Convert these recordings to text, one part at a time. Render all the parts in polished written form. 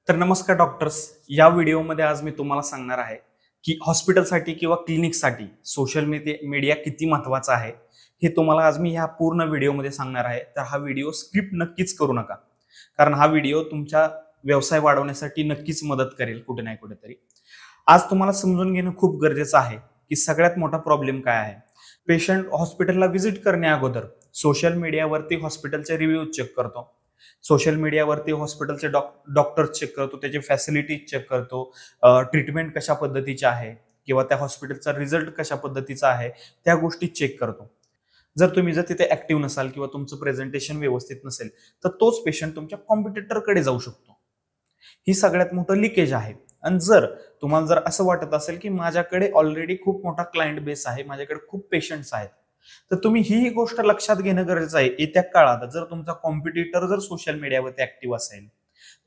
तर नमस्कार डॉक्टर्स. या व्हिडिओमध्ये आज मी तुम्हाला सांगणार आहे की हॉस्पिटलसाठी किंवा क्लिनिकसाठी सोशल मीडिया किती महत्वाचा आहे हे तुम्हाला आज मी ह्या पूर्ण व्हिडिओमध्ये सांगणार आहे. तर हा व्हिडिओ स्किप नक्कीच करू नका, कारण हा व्हिडिओ तुमचा व्यवसाय वाढवण्यासाठी नक्कीच मदत करेल कुठे नाही कुठेतरी. आज तुम्हाला समजून घेणं खूप गरजेचं आहे की सगळ्यात मोठा प्रॉब्लेम काय आहे. पेशंट हॉस्पिटलला व्हिजिट करण्या अगोदर सोशल मीडियावरती हॉस्पिटलचे रिव्ह्यू चेक करतो. सोशल मीडियावरती हॉस्पिटलचे डॉक्टर चेक करतो, त्याची फॅसिलिटीज चेक करतो, ट्रीटमेंट कशा पद्धतीची आहे किंवा त्या हॉस्पिटलचा रिझल्ट कशा पद्धतीचा आहे त्या गोष्टी चेक करतो. जर तुम्ही तिथे ऍक्टिव्ह नसाल किंवा तुमचं प्रेझेंटेशन व्यवस्थित नसेल तर तोच पेशंट तुमच्या कॉम्पिटिटरकडे जाऊ शकतो. ही सगळ्यात मोठं लिकेज आहे. आणि जर तुम्हाला असं वाटत असेल की माझ्याकडे ऑलरेडी खूप मोठा क्लायंट बेस आहे, माझ्याकडे खूप पेशंट्स आहेत, तर तुम्ही ही गोष्ट लक्षात घेणं गरजेचं आहे. येत्या काळात जर तुमचा कॉम्पिटिटर जर सोशल मीडियावरती ऍक्टिव्ह असेल,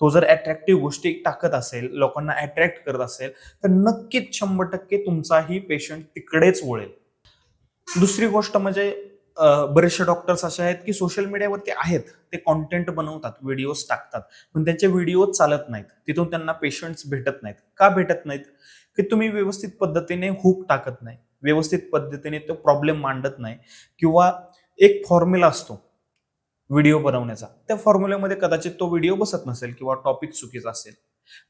तो जर अट्रॅक्टिव्ह गोष्टी टाकत असेल, लोकांना अट्रॅक्ट करत असेल, तर नक्कीच 100% तुमचाही पेशंट तिकडेच वळेल. दुसरी गोष्ट म्हणजे बरेचसे डॉक्टर्स असे आहेत की सोशल मीडियावरती आहेत, ते कॉन्टेंट बनवतात, व्हिडिओज टाकतात, पण त्यांचे व्हिडिओ चालत नाहीत. तिथून त्यांना पेशंट्स भेटत नाहीत. का भेटत नाहीत? की तुम्ही व्यवस्थित पद्धतीने हुक टाकत नाही, व्यवस्थित पद्धतीने तो प्रॉब्लेम मांडत नाही, किंवा एक फॉर्म्युला असतो व्हिडिओ बनवण्याचा, त्या फॉर्म्युल्यामध्ये कदाचित तो व्हिडिओ बसत नसेल किंवा टॉपिक चुकीचा असेल.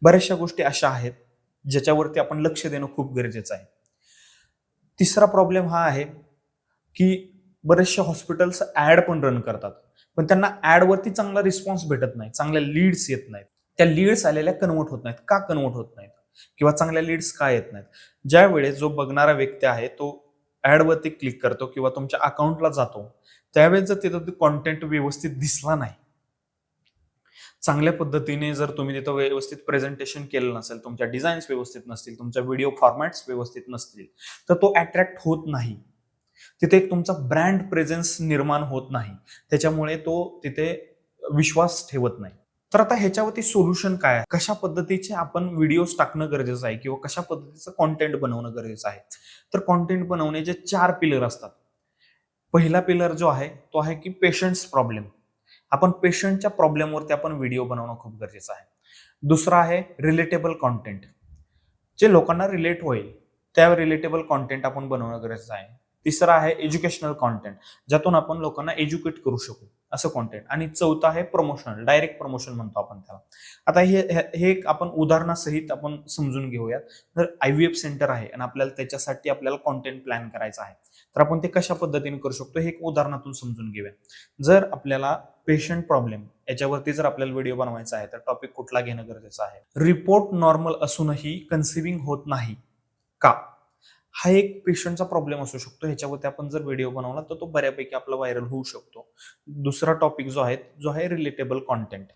बऱ्याचशा गोष्टी अशा आहेत ज्याच्यावरती आपण लक्ष देणं खूप गरजेचं आहे. तिसरा प्रॉब्लेम हा आहे की बरेचसे हॉस्पिटल्स ऍड पण रन करतात, पण त्यांना ऍड वरती चांगला रिस्पॉन्स भेटत नाही, चांगल्या लीड्स येत नाहीत. त्या लीड्स आलेल्या कन्वर्ट होत नाहीत. का कन्वर्ट होत नाहीत किंवा चांगल्या लीड्स का येत नाहीत? ज्या वेळेस जो बघणारा व्यक्ती आहे तो ऍड वरती क्लिक करतो किंवा तुमच्या अकाउंटला जातो, त्यावेळेस जर तिथं कॉन्टेंट व्यवस्थित दिसला नाही, चांगल्या पद्धतीने जर तुम्ही तिथं व्यवस्थित प्रेझेंटेशन केलं नसेल, तुमच्या डिझाईन्स व्यवस्थित नसतील, तुमच्या व्हिडिओ फॉर्मॅट्स व्यवस्थित नसतील, तर तो अट्रॅक्ट होत नाही. तिथे एक तुमचा ब्रँड प्रेझेन्स निर्माण होत नाही. त्याच्यामुळे तो तिथे विश्वास ठेवत नाही. तर आता ह्याच्यावरती सोल्युशन काय आहे? कशा पद्धतीचे आपण व्हिडिओज टाकणं गरजेचं आहे किंवा कशा पद्धतीचं कॉन्टेंट बनवणं गरजेचं आहे? तर कॉन्टेंट बनवण्याचे 4 पिलर असतात. पहिला पिलर जो आहे तो आहे की पेशंट्स प्रॉब्लेम. आपण पेशंटच्या प्रॉब्लेमवरती आपण व्हिडिओ बनवणं खूप गरजेचं आहे. दुसरा आहे रिलेटेबल कॉन्टेंट, जे लोकांना रिलेट होईल त्या रिलेटेबल कॉन्टेंट आपण बनवणं गरजेचं आहे. तिसरं आहे एज्युकेशनल कॉन्टेंट, ज्यातून आपण लोकांना एज्युकेट करू शकू असं कॉन्टेंट. आणि चौथं आहे प्रमोशनल, डायरेक्ट प्रमोशन म्हणतो आपण त्याला. आता हे एक आपण उदाहरणासहित आपण समजून घेऊयात. तर IVF सेंटर आहे आणि त्याच्यासाठी आपल्याला कॉन्टेंट प्लॅन करायचा आहे, तर आपण ते कशा पद्धतीने करू शकतो हे एक उदाहरणातून समजून घेऊया. जर आपल्याला पेशंट प्रॉब्लेम याच्यावरती जर आपल्याला व्हिडिओ बनवायचा आहे, तर टॉपिक कुठला घेणं गरजेचं आहे? रिपोर्ट नॉर्मल असूनही कन्सिव्हिंग होत नाही का? हा एक पेशंटचा प्रॉब्लेम असू शकतो. ह्याच्यावरती आपण जर व्हिडिओ बनवला तर तो बऱ्यापैकी आपला व्हायरल होऊ शकतो. दुसरा टॉपिक जो आहे रिलेटेबल कॉन्टेंट.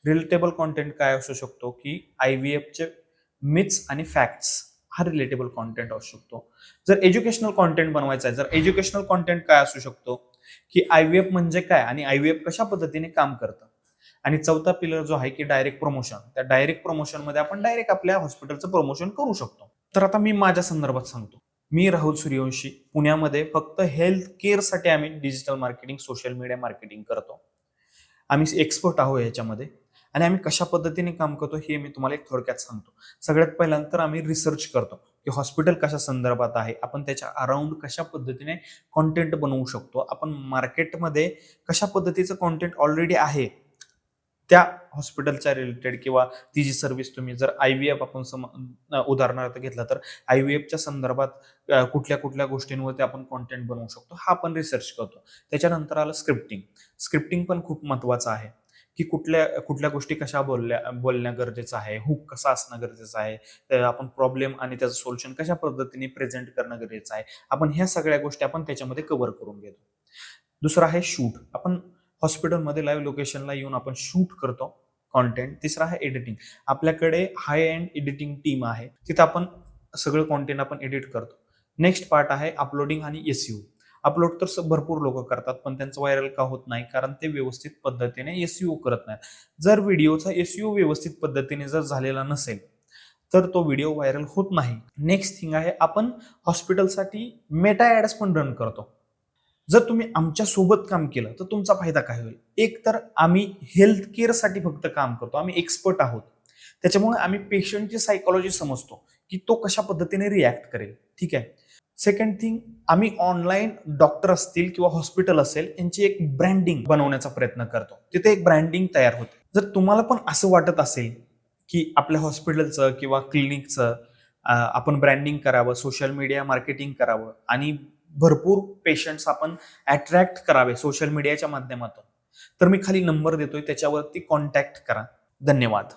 रिलेटेबल कॉन्टेंट काय असू शकतो की IVFचे मिथ्स आणि फॅक्ट्स, हा रिलेटेबल कॉन्टेंट असू शकतो. जर एज्युकेशनल कॉन्टेंट बनवायचा आहे, जर एज्युकेशनल कॉन्टेंट काय असू शकतो की IVF म्हणजे काय आणि IVF कशा पद्धतीने काम करतं. आणि चौथा पिलर जो आहे की डायरेक्ट प्रमोशन, त्या डायरेक्ट प्रमोशन मध्ये आपण डायरेक्ट आपल्या हॉस्पिटलचं प्रमोशन करू शकतो. तर आता मी माझ्या संदर्भात सांगतो. मी राहुल सूर्यवंशी, पुण्यामध्ये फक्त हेल्थ केअरसाठी आम्ही digital marketing, social media marketing करतो. आम्ही एक्सपर्ट आहोत याच्यामध्ये. आणि आम्ही कशा पद्धतीने काम करतो हे मी तुम्हाला एक थोडक्यात सांगतो. सगळ्यात पहिल्यांदा आम्ही रिसर्च करतो की हॉस्पिटल कशा संदर्भात आहे, आपण त्याच्या अराउंड कशा पद्धतीने कॉन्टेंट बनवू शकतो, आपण मार्केटमध्ये कशा पद्धतीचं कॉन्टेंट ऑलरेडी आहे त्या हॉस्पिटलच्या रिलेटेड, किंवा ती जी सर्व्हिस तुम्ही जर IVF आपण उदाहरणार्थ घेतलं तर IVFच्या संदर्भात कुठल्या कुठल्या गोष्टींवरती आपण कॉन्टेंट बनवू शकतो, हा आपण रिसर्च करतो. त्याच्यानंतर आलं स्क्रिप्टिंग. स्क्रिप्टिंग पण खूप महत्वाचं आहे की कुठल्या कुठल्या गोष्टी कशा बोलण्या गरजेचं आहे, हुक कसा असणं गरजेचं आहे, आपण प्रॉब्लेम आणि त्याचं सोल्युशन कशा पद्धतीने प्रेझेंट करणं गरजेचं आहे. आपण ह्या सगळ्या गोष्टी आपण त्याच्यामध्ये कव्हर करून घेतो. दुसरं आहे शूट. आपण हॉस्पिटलमध्ये लाईव्ह लोकेशनला येऊन आपण शूट करतो कॉन्टेंट. तिसरा आहे एडिटिंग. आपल्याकडे हाय एंड एडिटिंग टीम आहे, तिथं आपण सगळं कॉन्टेंट आपण एडिट करतो. नेक्स्ट पार्ट आहे अपलोडिंग आणि SEO. अपलोड तर भरपूर लोक करतात, पण त्यांचं व्हायरल का होत नाही? कारण ते व्यवस्थित पद्धतीने SEO करत नाहीत. जर व्हिडिओचा SEO व्यवस्थित पद्धतीने जर झालेला नसेल तर तो व्हिडिओ व्हायरल होत नाही. नेक्स्ट थिंग आहे, आपण हॉस्पिटलसाठी मेटा ऍड्स पण रन करतो. जर तुम्ही आमच्या सोबत काम केलं तर तुमचा फायदा काय होईल? एक तर आम्ही हेल्थ केअर साठी फक्त काम करतो, आम्ही एक्सपर्ट आहोत. त्याच्यामुळे आम्ही पेशंटची सायकोलॉजी समजतो की तो कशा पद्धतीने रिॲक्ट करेल. ठीक आहे. सेकंड थिंग, आम्ही ऑनलाईन डॉक्टर असतील किंवा हॉस्पिटल असेल यांची एक ब्रँडिंग बनवण्याचा प्रयत्न करतो. तिथे एक ब्रँडिंग तयार होते. जर तुम्हाला पण असं वाटत असेल की आपल्या हॉस्पिटलचं किंवा क्लिनिकचं आपण ब्रँडिंग करावं, सोशल मीडिया मार्केटिंग करावं आणि भरपूर पेशंट्स आपण अट्रॅक्ट करावे सोशल मीडियाच्या माध्यमातून, तर मी खाली नंबर देतोय त्याच्यावरती कॉन्टॅक्ट करा. धन्यवाद.